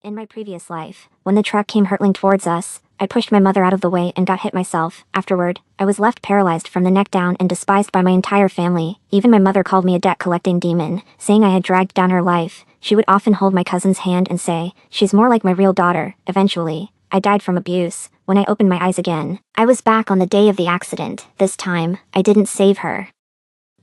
In my previous life, when the truck came hurtling towards us, I pushed my mother out of the way and got hit myself. Afterward, I was left paralyzed from the neck down and despised by my entire family. Even my mother called me a debt-collecting demon, saying I had dragged down her life. She would often hold my cousin's hand and say, "She's more like my real daughter." Eventually, I died from abuse. When I opened my eyes again, I was back on the day of the accident. This time, I didn't save her.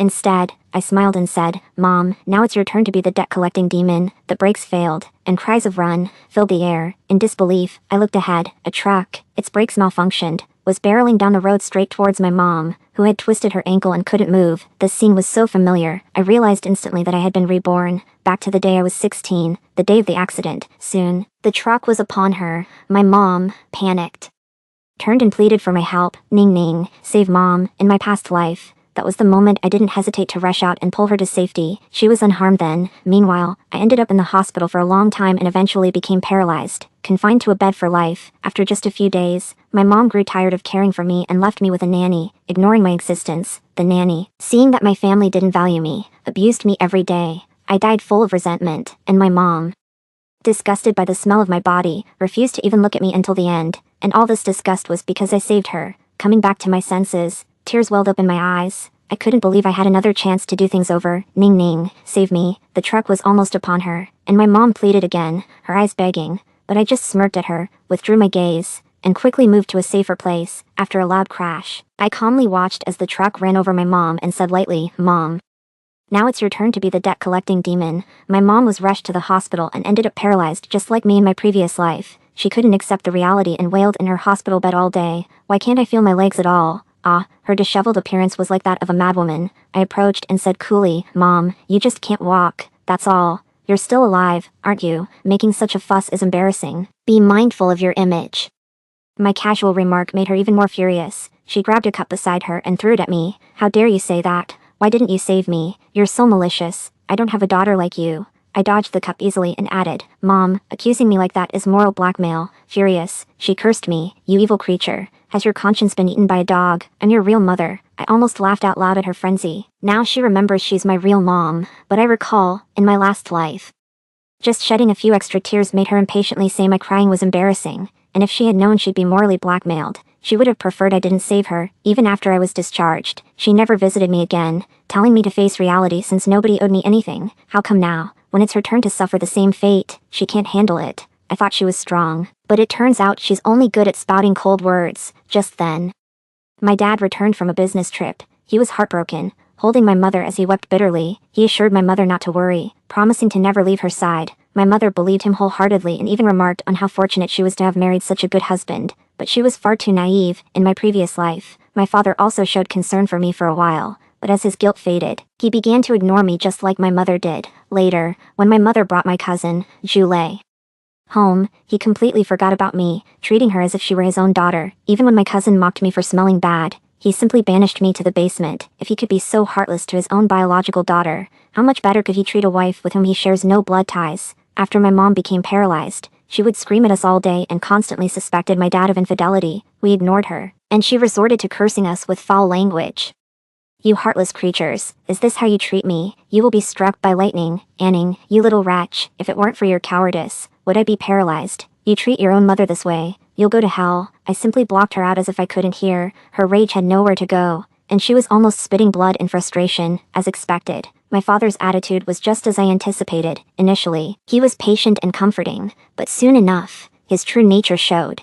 Instead, I smiled and said, "Mom, now it's your turn to be the debt-collecting demon." The brakes failed, and cries of "run" filled the air. In disbelief, I looked ahead. A truck, its brakes malfunctioned, was barreling down the road straight towards my mom, who had twisted her ankle and couldn't move. This scene was so familiar, I realized instantly that I had been reborn, back to the day I was 16, the day of the accident. Soon, the truck was upon her. My mom, panicked, turned and pleaded for my help. "Ning Ning, save Mom." In my past life, that was the moment I didn't hesitate to rush out and pull her to safety. She was unharmed then. Meanwhile, I ended up in the hospital for a long time and eventually became paralyzed, confined to a bed for life. After just a few days, my mom grew tired of caring for me and left me with a nanny, ignoring my existence. The nanny, seeing that my family didn't value me, abused me every day. I died full of resentment, and my mom, disgusted by the smell of my body, refused to even look at me until the end. And all this disgust was because I saved her. Coming back to my senses, tears welled up in my eyes. I couldn't believe I had another chance to do things over. "Ning Ning, save me." The truck was almost upon her, and my mom pleaded again, her eyes begging, but I just smirked at her, withdrew my gaze, and quickly moved to a safer place. After a loud crash, I calmly watched as the truck ran over my mom and said lightly, "Mom, now it's your turn to be the debt-collecting demon." My mom was rushed to the hospital and ended up paralyzed just like me in my previous life. She couldn't accept the reality and wailed in her hospital bed all day. "Why can't I feel my legs at all?" Her disheveled appearance was like that of a madwoman. I approached and said coolly, "Mom, you just can't walk, that's all. You're still alive, aren't you? Making such a fuss is embarrassing. Be mindful of your image." My casual remark made her even more furious. She grabbed a cup beside her and threw it at me. "How dare you say that? Why didn't you save me? You're so malicious. I don't have a daughter like you." I dodged the cup easily and added, "Mom, accusing me like that is moral blackmail." Furious, she cursed me, "You evil creature. Has your conscience been eaten by a dog? I'm your real mother." I almost laughed out loud at her frenzy. Now she remembers she's my real mom, but I recall, in my last life, just shedding a few extra tears made her impatiently say my crying was embarrassing, and if she had known she'd be morally blackmailed, she would have preferred I didn't save her. Even after I was discharged, she never visited me again, telling me to face reality since nobody owed me anything. How come now, when it's her turn to suffer the same fate, she can't handle it? I thought she was strong, but it turns out she's only good at spouting cold words. Just then, my dad returned from a business trip. He was heartbroken, holding my mother as he wept bitterly. He assured my mother not to worry, promising to never leave her side. My mother believed him wholeheartedly and even remarked on how fortunate she was to have married such a good husband, but she was far too naive. In my previous life, my father also showed concern for me for a while, but as his guilt faded, he began to ignore me just like my mother did. Later, when my mother brought my cousin, Julie, home, he completely forgot about me, treating her as if she were his own daughter. Even when my cousin mocked me for smelling bad, he simply banished me to the basement. If he could be so heartless to his own biological daughter, how much better could he treat a wife with whom he shares no blood ties? After my mom became paralyzed, she would scream at us all day and constantly suspected my dad of infidelity. We ignored her, and she resorted to cursing us with foul language. "You heartless creatures, is this how you treat me? You will be struck by lightning. Anning, you little wretch, if it weren't for your cowardice, would I be paralyzed? You treat your own mother this way, you'll go to hell." I simply blocked her out as if I couldn't hear. Her rage had nowhere to go, and she was almost spitting blood in frustration, as expected. My father's attitude was just as I anticipated. Initially, he was patient and comforting, but soon enough, his true nature showed.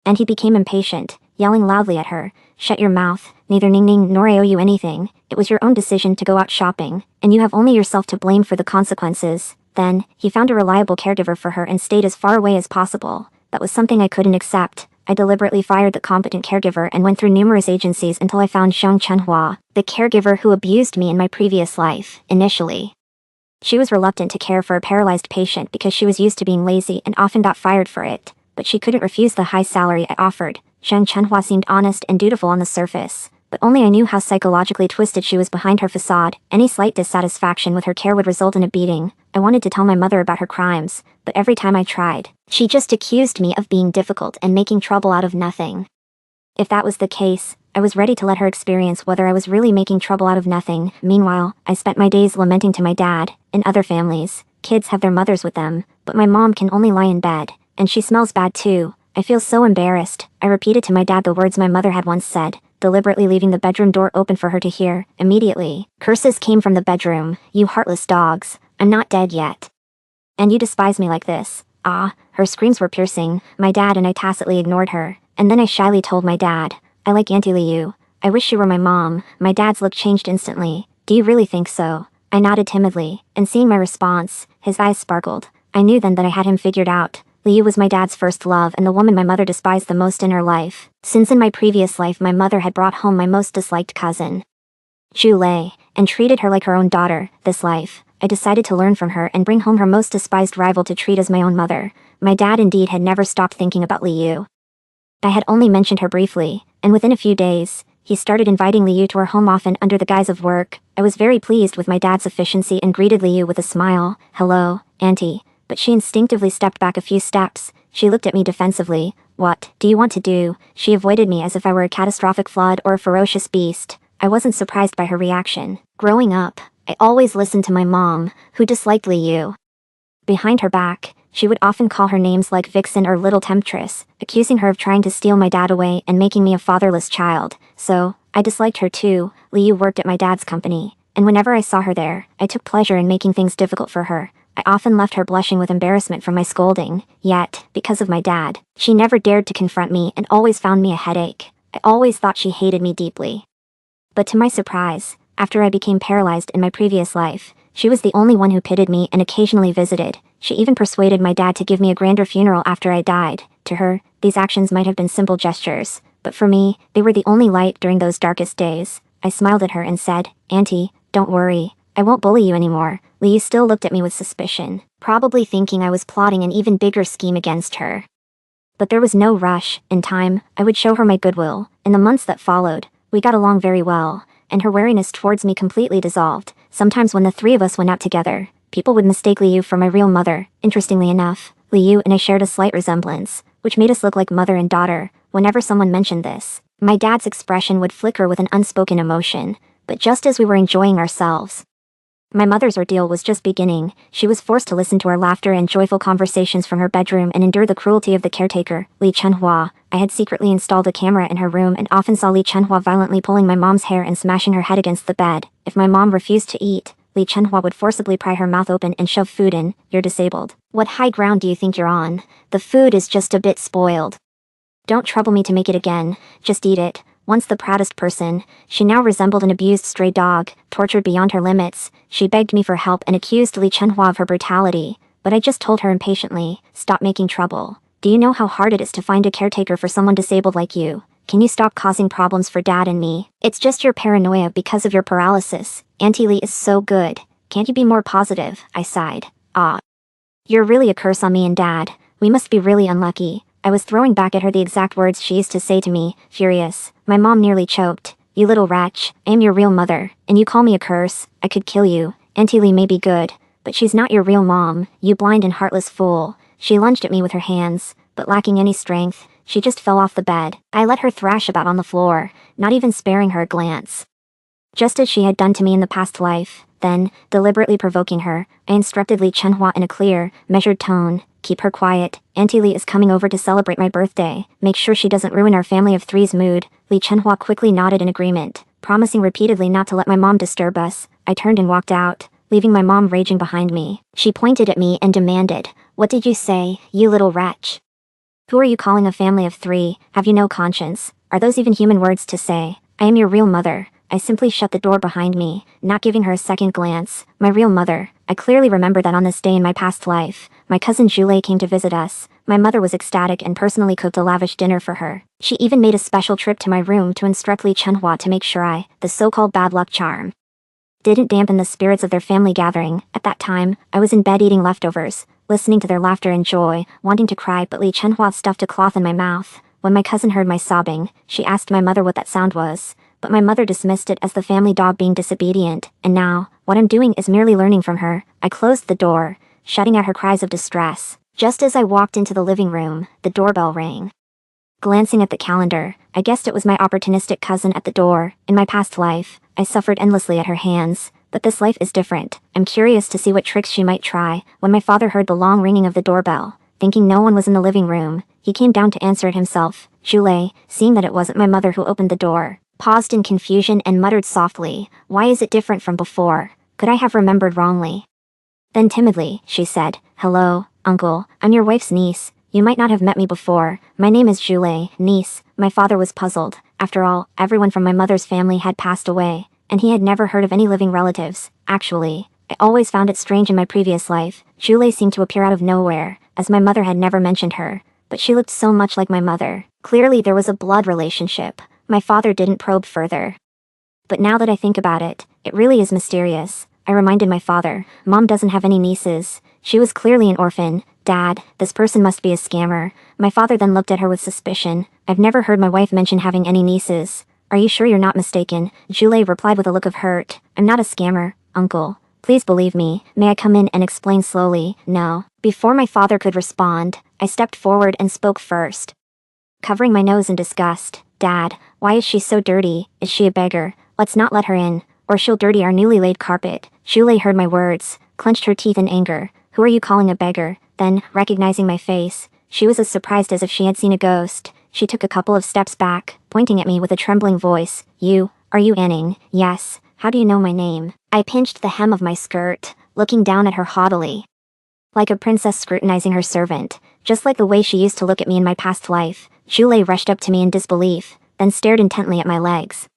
And he became impatient, yelling loudly at her, "Shut your mouth, neither Ning Ning nor I owe you anything. It was your own decision to go out shopping, and you have only yourself to blame for the consequences." Then, he found a reliable caregiver for her and stayed as far away as possible. That was something I couldn't accept. I deliberately fired the competent caregiver and went through numerous agencies until I found Xiang Chenhua, the caregiver who abused me in my previous life. Initially, she was reluctant to care for a paralyzed patient because she was used to being lazy and often got fired for it, but she couldn't refuse the high salary I offered. Xiang Chenhua seemed honest and dutiful on the surface, but only I knew how psychologically twisted she was behind her facade. Any slight dissatisfaction with her care would result in a beating. I wanted to tell my mother about her crimes, but every time I tried, she just accused me of being difficult and making trouble out of nothing. If that was the case, I was ready to let her experience whether I was really making trouble out of nothing. Meanwhile, I spent my days lamenting to my dad. In other families, Kids have their mothers with them, but my mom can only lie in bed, and she smells bad too. I feel so embarrassed. I repeated to my dad the words my mother had once said, deliberately leaving the bedroom door open for her to hear. Immediately, curses came from the bedroom. You heartless dogs. I'm not dead yet. And you despise me like this. Ah, her screams were piercing. My dad and I tacitly ignored her. And then I shyly told my dad, I like Auntie Liu. I wish she were my mom. My dad's look changed instantly. Do you really think so? I nodded timidly, and seeing my response, his eyes sparkled. I knew then that I had him figured out. Liu was my dad's first love and the woman my mother despised the most in her life, since in my previous life my mother had brought home my most disliked cousin, Zhu Lei, and treated her like her own daughter. This life, I decided to learn from her and bring home her most despised rival to treat as my own mother. My dad indeed had never stopped thinking about Liu. I had only mentioned her briefly, and within a few days, he started inviting Liu to our home often under the guise of work. I was very pleased with my dad's efficiency and greeted Liu with a smile. Hello, Auntie. But she instinctively stepped back a few steps. She looked at me defensively. What do you want to do? She avoided me as if I were a catastrophic flood or a ferocious beast. I wasn't surprised by her reaction. Growing up, I always listened to my mom, who disliked Liu. Behind her back, she would often call her names like Vixen or Little Temptress, accusing her of trying to steal my dad away and making me a fatherless child. So, I disliked her too. Liu worked at my dad's company, and whenever I saw her there, I took pleasure in making things difficult for her. I often left her blushing with embarrassment from my scolding, yet, because of my dad, she never dared to confront me and always found me a headache. I always thought she hated me deeply. But to my surprise, after I became paralyzed in my previous life, she was the only one who pitied me and occasionally visited. She even persuaded my dad to give me a grander funeral after I died. To her, these actions might have been simple gestures, but for me, they were the only light during those darkest days. I smiled at her and said, Auntie, don't worry. I won't bully you anymore. Liu still looked at me with suspicion, probably thinking I was plotting an even bigger scheme against her. But there was no rush. In time, I would show her my goodwill. In the months that followed, we got along very well, and her wariness towards me completely dissolved. Sometimes when the three of us went out together, people would mistake Liu for my real mother. Interestingly enough, Liu and I shared a slight resemblance, which made us look like mother and daughter. Whenever someone mentioned this, my dad's expression would flicker with an unspoken emotion. But just as we were enjoying ourselves, my mother's ordeal was just beginning. She was forced to listen to our laughter and joyful conversations from her bedroom and endure the cruelty of the caretaker, Li Chenhua. I had secretly installed a camera in her room and often saw Li Chenhua violently pulling my mom's hair and smashing her head against the bed. If my mom refused to eat, Li Chenhua would forcibly pry her mouth open and shove food in. You're disabled. What high ground do you think you're on? The food is just a bit spoiled. Don't trouble me to make it again. Just eat it. Once the proudest person, she now resembled an abused stray dog, tortured beyond her limits. She begged me for help and accused Li Chenhua of her brutality, but I just told her impatiently, stop making trouble. Do you know how hard it is to find a caretaker for someone disabled like you? Can you stop causing problems for Dad and me? It's just your paranoia because of your paralysis. Auntie Li is so good. Can't you be more positive? I sighed. Ah. You're really a curse on me and Dad. We must be really unlucky. I was throwing back at her the exact words she used to say to me, furious. My mom nearly choked. You little wretch, I am your real mother, and you call me a curse. I could kill you. Auntie Li may be good, but she's not your real mom, you blind and heartless fool. She lunged at me with her hands, but lacking any strength, she just fell off the bed. I let her thrash about on the floor, not even sparing her a glance. Just as she had done to me in the past life. Then, deliberately provoking her, I instructed Li Chenhua in a clear, measured tone, keep her quiet. Auntie Li is coming over to celebrate my birthday. Make sure she doesn't ruin our family of three's mood. Li Chenhua quickly nodded in agreement, promising repeatedly not to let my mom disturb us. I turned and walked out, leaving my mom raging behind me. She pointed at me and demanded, what did you say, you little wretch? Who are you calling a family of three? Have you no conscience? Are those even human words to say? I am your real mother. I simply shut the door behind me, not giving her a second glance. My real mother. I clearly remember that on this day in my past life, my cousin Zhu Lei came to visit us. My mother was ecstatic and personally cooked a lavish dinner for her. She even made a special trip to my room to instruct Li Chenhua to make sure the so-called bad luck charm, didn't dampen the spirits of their family gathering. At that time, I was in bed eating leftovers, listening to their laughter and joy, wanting to cry, but Li Chenhua stuffed a cloth in my mouth. When my cousin heard my sobbing, she asked my mother what that sound was. But my mother dismissed it as the family dog being disobedient, and now, what I'm doing is merely learning from her. I closed the door, shutting out her cries of distress. Just as I walked into the living room, the doorbell rang. Glancing at the calendar, I guessed it was my opportunistic cousin at the door. In my past life, I suffered endlessly at her hands, But this life is different. I'm curious to see what tricks she might try. When my father heard the long ringing of the doorbell, thinking no one was in the living room, he came down to answer it himself. Julie, seeing that it wasn't my mother who opened the door, paused in confusion and muttered softly, "Why is it different from before? Could I have remembered wrongly?" Then timidly, she said, "Hello, uncle, I'm your wife's niece. You might not have met me before. My name is Julie, niece." My father was puzzled. After all, everyone from my mother's family had passed away, and he had never heard of any living relatives. Actually, I always found it strange in my previous life. Julie seemed to appear out of nowhere, as my mother had never mentioned her, but she looked so much like my mother. Clearly there was a blood relationship. My father didn't probe further. But now that I think about it, it really is mysterious. I reminded my father, "Mom doesn't have any nieces. She was clearly an orphan. Dad, this person must be a scammer." My father then looked at her with suspicion. "I've never heard my wife mention having any nieces. Are you sure you're not mistaken?" Julie replied with a look of hurt. "I'm not a scammer, uncle. Please believe me. May I come in and explain slowly?" "No." Before my father could respond, I stepped forward and spoke first. Covering my nose in disgust, "Dad, why is she so dirty? Is she a beggar? Let's not let her in, or she'll dirty our newly laid carpet." Julie heard my words, clenched her teeth in anger. "Who are you calling a beggar?" Then, recognizing my face, she was as surprised as if she had seen a ghost. She took a couple of steps back, pointing at me with a trembling voice. Are you Anning?" "Yes. How do you know my name?" I pinched the hem of my skirt, looking down at her haughtily, like a princess scrutinizing her servant, just like the way she used to look at me in my past life. Julie rushed up to me in disbelief, then stared intently at my legs.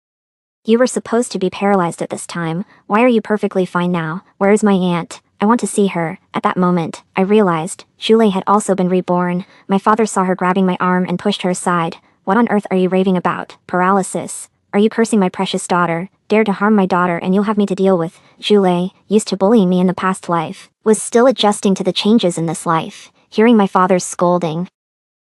"You were supposed to be paralyzed at this time. Why are you perfectly fine now? Where is my aunt? I want to see her." At that moment, I realized Julie had also been reborn. My father saw her grabbing my arm and pushed her aside. "What on earth are you raving about? Paralysis? Are you cursing my precious daughter? Dare to harm my daughter and you'll have me to deal with." Julie, used to bullying me in the past life, was still adjusting to the changes in this life, hearing my father's scolding.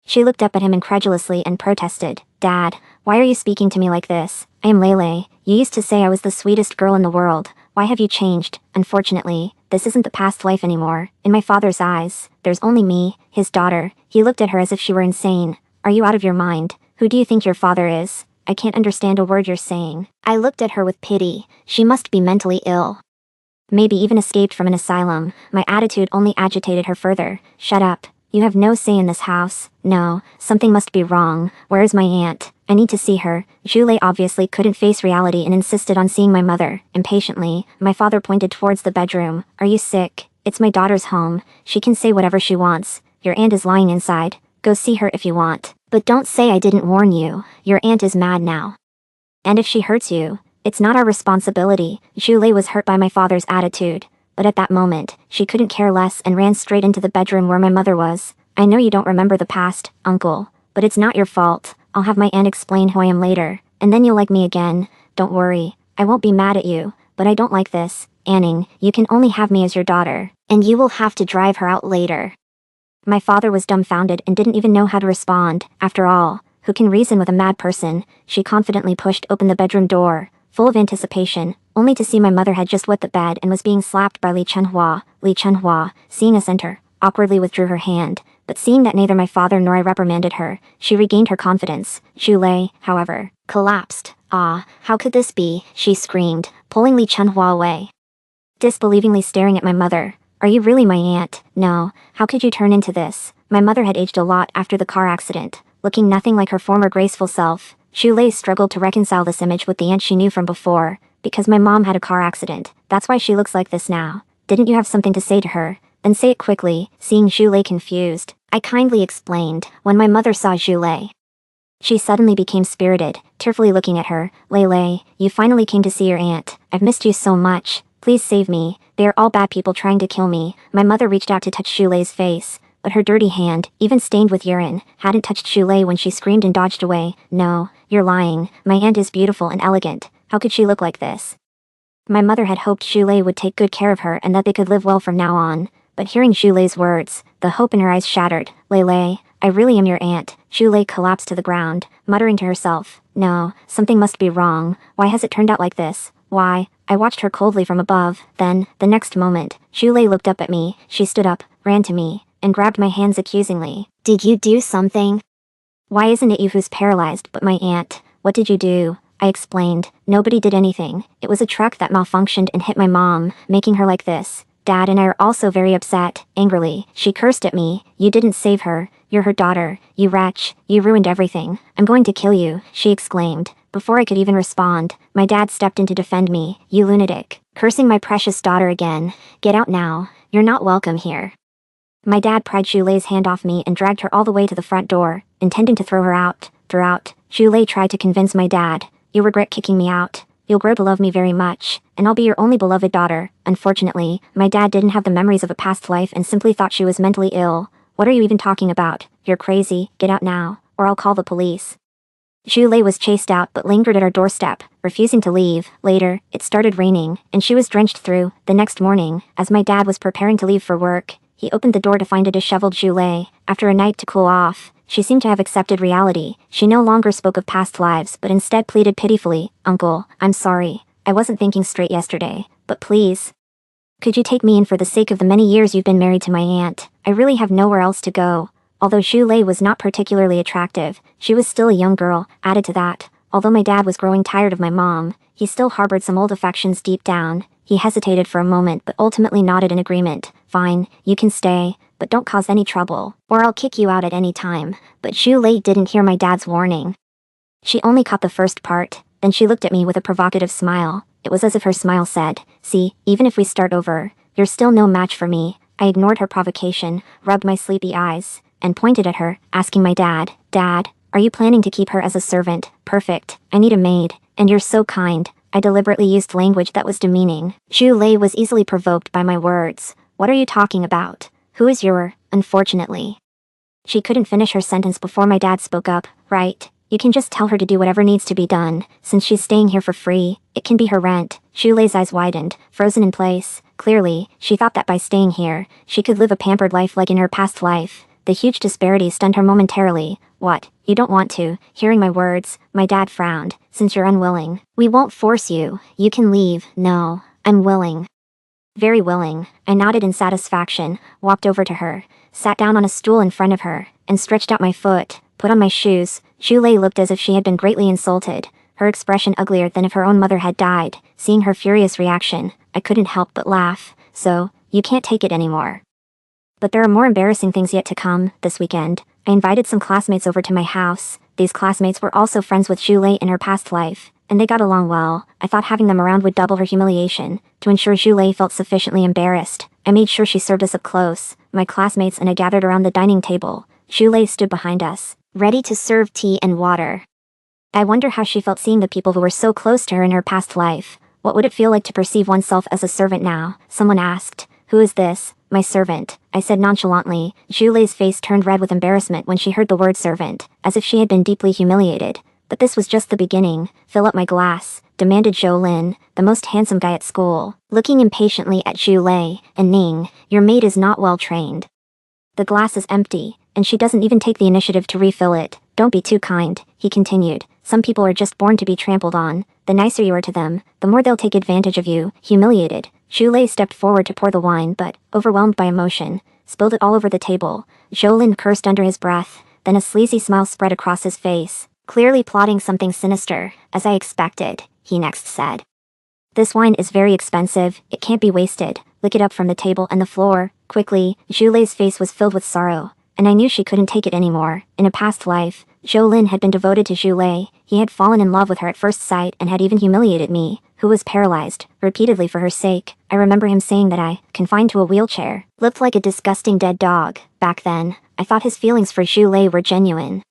She looked up at him incredulously and protested, "Dad, why are you speaking to me like this? I am Lele. You used to say I was the sweetest girl in the world. Why have you changed?" "Unfortunately, this isn't the past life anymore. In my father's eyes, there's only me, his daughter." He looked at her as if she were insane. "Are you out of your mind? Who do you think your father is? I can't understand a word you're saying." I looked at her with pity. She must be mentally ill. Maybe even escaped from an asylum. My attitude only agitated her further. "Shut up. You have no say in this house." "No, something must be wrong. Where is my aunt? I need to see her." Julie obviously couldn't face reality and insisted on seeing my mother. Impatiently, my father pointed towards the bedroom. "Are you sick? It's my daughter's home. She can say whatever she wants. Your aunt is lying inside. Go see her if you want. But don't say I didn't warn you. Your aunt is mad now. And if she hurts you, it's not our responsibility." Julie was hurt by my father's attitude, but at that moment, she couldn't care less and ran straight into the bedroom where my mother was. "I know you don't remember the past, uncle, but it's not your fault. I'll have my aunt explain who I am later, and then you'll like me again. Don't worry, I won't be mad at you, but I don't like this. Anning, you can only have me as your daughter, and you will have to drive her out later." My father was dumbfounded and didn't even know how to respond. After all, who can reason with a mad person? She confidently pushed open the bedroom door, full of anticipation, only to see my mother had just wet the bed and was being slapped by Li Chenhua. Li Chenhua, seeing us enter, awkwardly withdrew her hand, but seeing that neither my father nor I reprimanded her, she regained her confidence. Julie, however, collapsed. "Ah, how could this be?" she screamed, pulling Li Chenhua away, disbelievingly staring at my mother. "Are you really my aunt? No, how could you turn into this?" My mother had aged a lot after the car accident, looking nothing like her former graceful self. Julie struggled to reconcile this image with the aunt she knew from before. "Because my mom had a car accident, that's why she looks like this now. Didn't you have something to say to her? Then say it quickly." Seeing Julie confused, I kindly explained. When my mother saw Julie, she suddenly became spirited, tearfully looking at her. "Lele, you finally came to see your aunt. I've missed you so much. Please save me. They are all bad people trying to kill me." My mother reached out to touch Julie's face, but her dirty hand, even stained with urine, hadn't touched Julie when she screamed and dodged away. "No, you're lying. My aunt is beautiful and elegant. How could she look like this?" My mother had hoped Julie would take good care of her and that they could live well from now on, but hearing Julie's words, the hope in her eyes shattered. "Lele, I really am your aunt." Julie collapsed to the ground, muttering to herself, "No, something must be wrong. Why has it turned out like this? Why?" I watched her coldly from above. Then, the next moment, Julie looked up at me. She stood up, ran to me, and grabbed my hands accusingly. "Did you do something? Why isn't it you who's paralyzed but my aunt? What did you do?" I explained. Nobody did anything. It was a truck that malfunctioned and hit my mom, making her like this. Dad and I are also very upset. Angrily, she cursed at me. You didn't save her. You're her daughter. You wretch. You ruined everything. I'm going to kill you, she exclaimed. Before I could even respond, my dad stepped in to defend me. You lunatic. Cursing my precious daughter again. Get out now. You're not welcome here. My dad pried Shulei's hand off me and dragged her all the way to the front door, intending to throw her out. Shulei tried to convince my dad. You'll regret kicking me out. You'll grow to love me very much, and I'll be your only beloved daughter. Unfortunately, my dad didn't have the memories of a past life and simply thought she was mentally ill. What are you even talking about? You're crazy. Get out now, or I'll call the police. Shulei was chased out but lingered at our doorstep, refusing to leave. Later, it started raining, and she was drenched through. The next morning, as my dad was preparing to leave for work, he opened the door to find a disheveled Shulei. After a night to cool off, she seemed to have accepted reality. She no longer spoke of past lives but instead pleaded pitifully, Uncle, I'm sorry. I wasn't thinking straight yesterday, but please. Could you take me in for the sake of the many years you've been married to my aunt? I really have nowhere else to go. Although Shulei was not particularly attractive, she was still a young girl. Added to that, although my dad was growing tired of my mom, he still harbored some old affections deep down. He hesitated for a moment but ultimately nodded in agreement. Fine, you can stay, but don't cause any trouble, or I'll kick you out at any time. But Shulei didn't hear my dad's warning. She only caught the first part, then she looked at me with a provocative smile. It was as if her smile said, see, even if we start over, you're still no match for me. I ignored her provocation, rubbed my sleepy eyes, and pointed at her, asking my dad, Dad, are you planning to keep her as a servant? Perfect. I need a maid, and you're so kind. I deliberately used language that was demeaning. Shulei was easily provoked by my words. What are you talking about? Who is your, unfortunately? She couldn't finish her sentence before my dad spoke up. Right, you can just tell her to do whatever needs to be done. Since she's staying here for free, it can be her rent. Shulei's eyes widened, frozen in place. Clearly, she thought that by staying here, she could live a pampered life like in her past life. The huge disparity stunned her momentarily. What, you don't want to? Hearing my words, my dad frowned. Since you're unwilling, we won't force you. You can leave. No, I'm willing. Very willing. I nodded in satisfaction, walked over to her, sat down on a stool in front of her, and stretched out my foot, put on my shoes. Shulei looked as if she had been greatly insulted, her expression uglier than if her own mother had died. Seeing her furious reaction, I couldn't help but laugh. So, you can't take it anymore. But there are more embarrassing things yet to come. This weekend, I invited some classmates over to my house. These classmates were also friends with Shulei in her past life, and they got along well. I thought having them around would double her humiliation. To ensure Shulei felt sufficiently embarrassed, I made sure she served us up close. My classmates and I gathered around the dining table. Shulei stood behind us, ready to serve tea and water. I wonder how she felt seeing the people who were so close to her in her past life. What would it feel like to perceive oneself as a servant now? Someone asked. Who is this? My servant, I said nonchalantly. Shulei's face turned red with embarrassment when she heard the word servant, as if she had been deeply humiliated. But this was just the beginning. Fill up my glass, demanded Zhou Lin, the most handsome guy at school, looking impatiently at Shulei. And Ning, your maid is not well trained. The glass is empty, and she doesn't even take the initiative to refill it. Don't be too kind, he continued. Some people are just born to be trampled on. The nicer you are to them, the more they'll take advantage of you. Humiliated, Shulei stepped forward to pour the wine but, overwhelmed by emotion, spilled it all over the table. Zhou Lin cursed under his breath, then a sleazy smile spread across his face. Clearly plotting something sinister, as I expected, he next said. This wine is very expensive, it can't be wasted. Lick it up from the table and the floor. Quickly, Shulei's face was filled with sorrow, and I knew she couldn't take it anymore. In a past life, Zhou Lin had been devoted to Shulei. He had fallen in love with her at first sight and had even humiliated me, who was paralyzed, repeatedly for her sake. I remember him saying that I, confined to a wheelchair, looked like a disgusting dead dog. Back then, I thought his feelings for Shulei were genuine.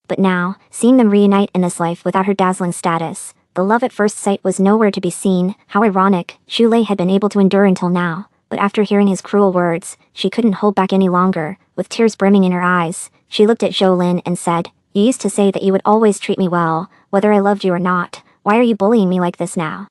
But now, seeing them reunite in this life without her dazzling status, the love at first sight was nowhere to be seen. How ironic. Shulei had been able to endure until now, but after hearing his cruel words, she couldn't hold back any longer. With tears brimming in her eyes, she looked at Zhou Lin and said, You used to say that you would always treat me well, whether I loved you or not. Why are you bullying me like this now?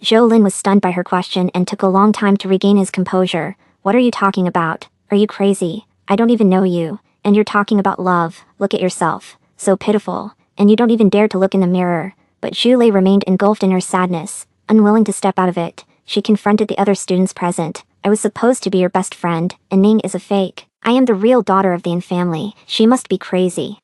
Zhou Lin was stunned by her question and took a long time to regain his composure. What are you talking about? Are you crazy? I don't even know you, and you're talking about love. Look at yourself. So pitiful, and you don't even dare to look in the mirror. But Shulei remained engulfed in her sadness, unwilling to step out of it. She confronted the other students present. I was supposed to be your best friend, and Ning is a fake. I am the real daughter of the Yin family. She must be crazy.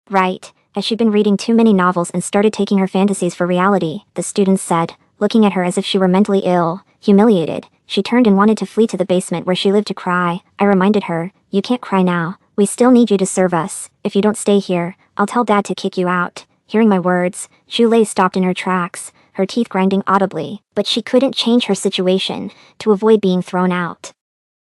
Right, Has she been reading too many novels and started taking her fantasies for reality? The students said, looking at her as if she were mentally ill. Humiliated, she turned and wanted to flee to the basement where she lived to cry. I reminded her, "You can't cry now. We still need you to serve us. If you don't stay here, I'll tell Dad to kick you out." Hearing my words, Shulei stopped in her tracks, her teeth grinding audibly, but she couldn't change her situation to avoid being thrown out.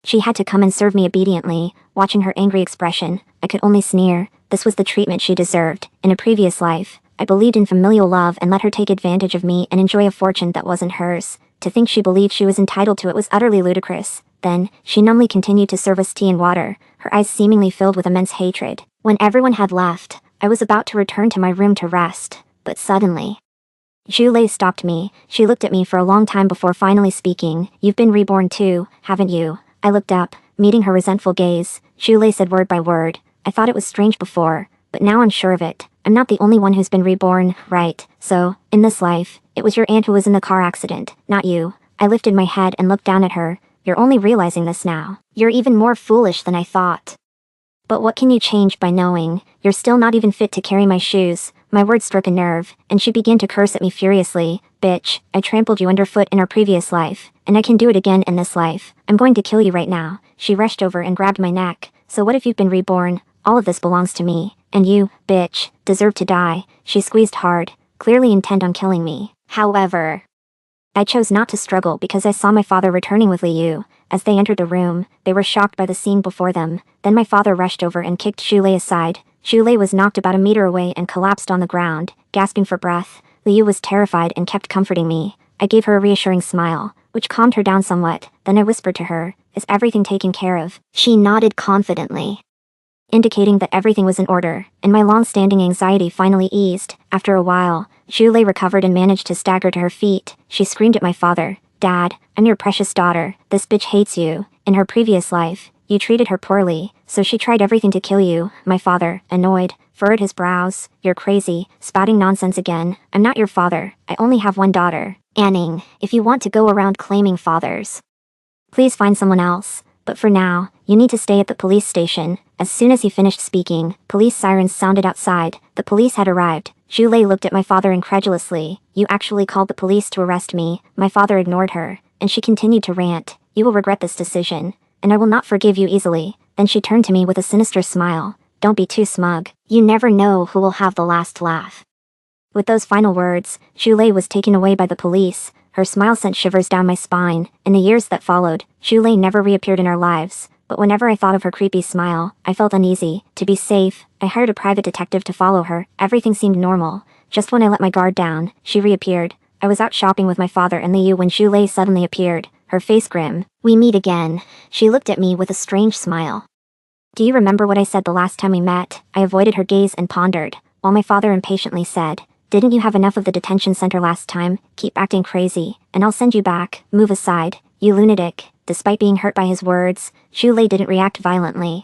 She had to come and serve me obediently. Watching her angry expression, I could only sneer. This was the treatment she deserved. In a previous life, I believed in familial love and let her take advantage of me and enjoy a fortune that wasn't hers. To think she believed she was entitled to it was utterly ludicrous. Then, she numbly continued to serve us tea and water, her eyes seemingly filled with immense hatred. When everyone had left, I was about to return to my room to rest, but suddenly, Shulei stopped me. She looked at me for a long time before finally speaking. "You've been reborn too, haven't you?" I looked up, meeting her resentful gaze. Shulei said word by word, "I thought it was strange before, but now I'm sure of it. I'm not the only one who's been reborn, right? So, in this life, it was your aunt who was in the car accident, not you." I lifted my head and looked down at her. "You're only realizing this now. You're even more foolish than I thought. But what can you change by knowing? You're still not even fit to carry my shoes." My words struck a nerve, and she began to curse at me furiously. "Bitch, I trampled you underfoot in our previous life, and I can do it again in this life. I'm going to kill you right now." She rushed over and grabbed my neck. "So what if you've been reborn? All of this belongs to me, and you, bitch, deserve to die." She squeezed hard, clearly intent on killing me. However, I chose not to struggle because I saw my father returning with Liu. As they entered the room, they were shocked by the scene before them. Then my father rushed over and kicked Shulei aside. Shulei was knocked about a meter away and collapsed on the ground, gasping for breath. Liu was terrified and kept comforting me. I gave her a reassuring smile, which calmed her down somewhat. Then I whispered to her, "Is everything taken care of?" She nodded confidently, indicating that everything was in order, and my long-standing anxiety finally eased. After a while, Shulei recovered and managed to stagger to her feet. She screamed at my father, "Dad, I'm your precious daughter. This bitch hates you. In her previous life, you treated her poorly, so she tried everything to kill you." My father, annoyed, furrowed his brows. "You're crazy, spouting nonsense again. I'm not your father. I only have one daughter. Anning, if you want to go around claiming fathers, please find someone else. But for now, you need to stay at the police station." As soon as he finished speaking, police sirens sounded outside. The police had arrived. Shulei looked at my father incredulously. "You actually called the police to arrest me?" My father ignored her, and she continued to rant. "You will regret this decision, and I will not forgive you easily." Then she turned to me with a sinister smile. "Don't be too smug. You never know who will have the last laugh." With those final words, Shulei was taken away by the police. Her smile sent shivers down my spine. In the years that followed, Shulei never reappeared in our lives, but whenever I thought of her creepy smile, I felt uneasy. To be safe, I hired a private detective to follow her. Everything seemed normal. Just when I let my guard down, she reappeared. I was out shopping with my father and Liu when Shulei suddenly appeared, her face grim. "We meet again." She looked at me with a strange smile. "Do you remember what I said the last time we met?" I avoided her gaze and pondered, while my father impatiently said, "Didn't you have enough of the detention center last time? Keep acting crazy, and I'll send you back. Move aside, you lunatic." Despite being hurt by his words, Shulei didn't react violently.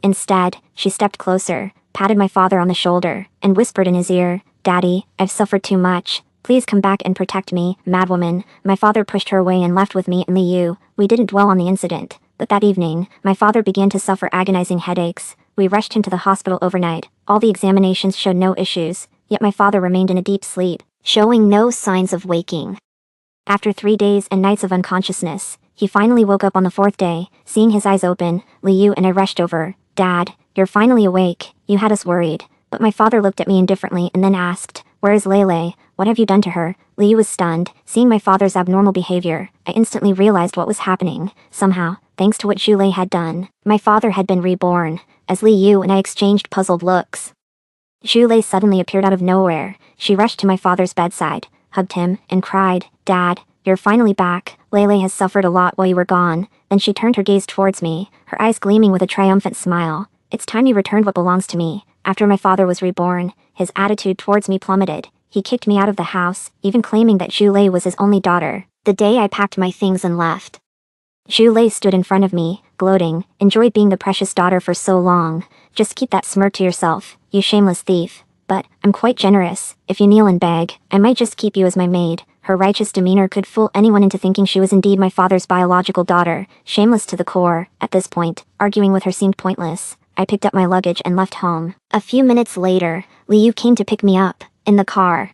Instead, she stepped closer, patted my father on the shoulder, and whispered in his ear, "Daddy, I've suffered too much. Please come back and protect me, madwoman." My father pushed her away and left with me and Liu. We didn't dwell on the incident, but that evening, my father began to suffer agonizing headaches. We rushed him to the hospital overnight. All the examinations showed no issues, yet my father remained in a deep sleep, showing no signs of waking. After 3 days and nights of unconsciousness, he finally woke up on the 4th day. Seeing his eyes open, Liu and I rushed over. "Dad, you're finally awake. You had us worried." But my father looked at me indifferently and then asked, "Where is Lele? What have you done to her?" Liu was stunned. Seeing my father's abnormal behavior, I instantly realized what was happening. Somehow, thanks to what Shulei had done, my father had been reborn. As Liu and I exchanged puzzled looks, Shulei suddenly appeared out of nowhere. She rushed to my father's bedside, hugged him, and cried, "Dad, you're finally back. Lele has suffered a lot while you were gone." Then she turned her gaze towards me, her eyes gleaming with a triumphant smile. "It's time you returned what belongs to me." After my father was reborn, his attitude towards me plummeted. He kicked me out of the house, even claiming that Shulei was his only daughter. The day I packed my things and left, Shulei stood in front of me, gloating, "Enjoyed being the precious daughter for so long. Just keep that smirk to yourself, you shameless thief. But I'm quite generous. If you kneel and beg, I might just keep you as my maid." Her righteous demeanor could fool anyone into thinking she was indeed my father's biological daughter, shameless to the core. At this point, arguing with her seemed pointless. I picked up my luggage and left home. A few minutes later, Liu came to pick me up, in the car.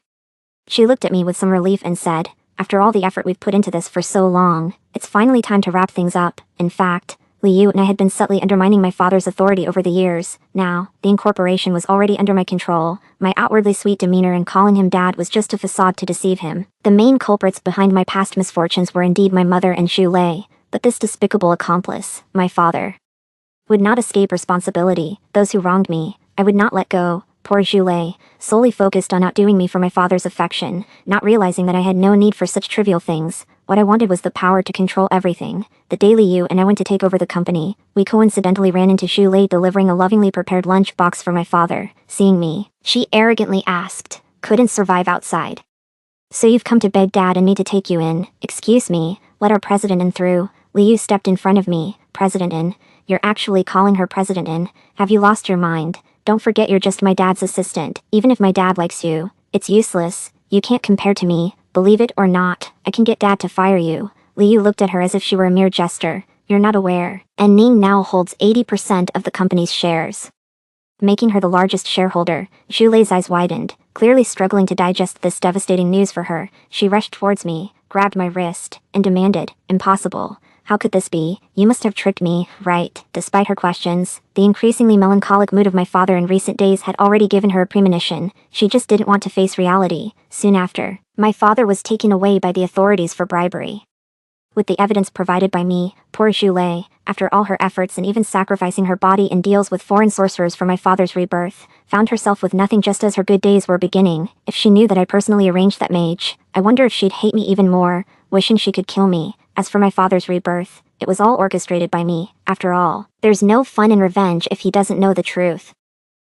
She looked at me with some relief and said, after all the effort we've put into this for so long, it's finally time to wrap things up. In fact, Liu and I had been subtly undermining my father's authority over the years. Now, the incorporation was already under my control. My outwardly sweet demeanor in calling him dad was just a facade to deceive him. The main culprits behind my past misfortunes were indeed my mother and Xu Lei, but this despicable accomplice, my father, would not escape responsibility. Those who wronged me, I would not let go. Poor Xu Lei, solely focused on outdoing me for my father's affection, not realizing that I had no need for such trivial things. What I wanted was the power to control everything. The day Liu and I went to take over the company, we coincidentally ran into Xu Lei delivering a lovingly prepared lunch box for my father. Seeing me, she arrogantly asked, "Couldn't survive outside. So you've come to beg Dad and me to take you in? Excuse me, let our president in through." Liu stepped in front of me. "President in? You're actually calling her president in? Have you lost your mind? Don't forget you're just my dad's assistant. Even if my dad likes you, it's useless. You can't compare to me. Believe it or not, I can get Dad to fire you." Liu looked at her as if she were a mere jester. "You're not aware. And Ning now holds 80% of the company's shares." Making her the largest shareholder, Xu Lei's eyes widened, clearly struggling to digest this devastating news for her. She rushed towards me, grabbed my wrist, and demanded, "Impossible. How could this be? You must have tricked me, right?" Despite her questions, the increasingly melancholic mood of my father in recent days had already given her a premonition. She just didn't want to face reality. Soon after, my father was taken away by the authorities for bribery. With the evidence provided by me, poor Xu Lei, after all her efforts and even sacrificing her body in deals with foreign sorcerers for my father's rebirth, found herself with nothing just as her good days were beginning. If she knew that I personally arranged that mage, I wonder if she'd hate me even more, wishing she could kill me. As for my father's rebirth, it was all orchestrated by me. After all, there's no fun in revenge if he doesn't know the truth.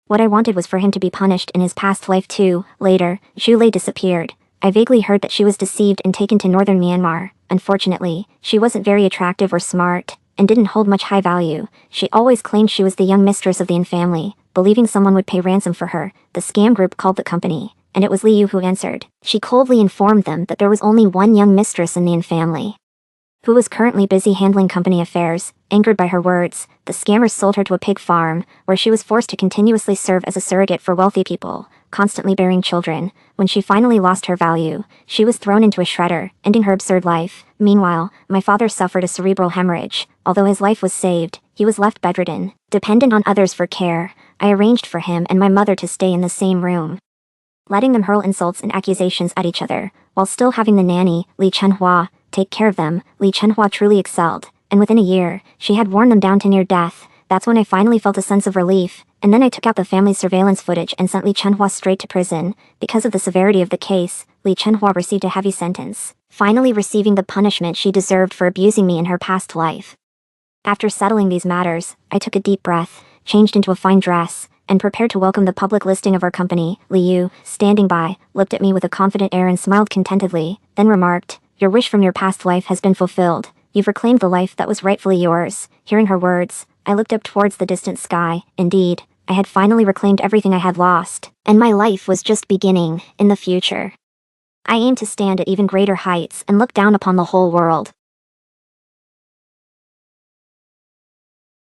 What I wanted was for him to be punished in his past life too. Later, Xu Lei disappeared. I vaguely heard that she was deceived and taken to northern Myanmar. Unfortunately, she wasn't very attractive or smart, and didn't hold much high value. She always claimed she was the young mistress of the Yin family, believing someone would pay ransom for her. The scam group called the company, and it was Liu who answered. She coldly informed them that there was only one young mistress in the Yin family, who was currently busy handling company affairs. Angered by her words, the scammers sold her to a pig farm, where she was forced to continuously serve as a surrogate for wealthy people, constantly bearing children. When she finally lost her value, she was thrown into a shredder, ending her absurd life. Meanwhile, my father suffered a cerebral hemorrhage. Although his life was saved, he was left bedridden, dependent on others for care. I arranged for him and my mother to stay in the same room, letting them hurl insults and accusations at each other, while still having the nanny, Li Chenhua, take care of them. Li Chenhua truly excelled, and within a year, she had worn them down to near death. That's when I finally felt a sense of relief, and then I took out the family's surveillance footage and sent Li Chenhua straight to prison. Because of the severity of the case, Li Chenhua received a heavy sentence, finally receiving the punishment she deserved for abusing me in her past life. After settling these matters, I took a deep breath, changed into a fine dress, and prepared to welcome the public listing of our company. Liu, standing by, looked at me with a confident air and smiled contentedly, then remarked, "Your wish from your past life has been fulfilled. You've reclaimed the life that was rightfully yours." Hearing her words, I looked up towards the distant sky. Indeed, I had finally reclaimed everything I had lost, and my life was just beginning. In the future, I aimed to stand at even greater heights and look down upon the whole world.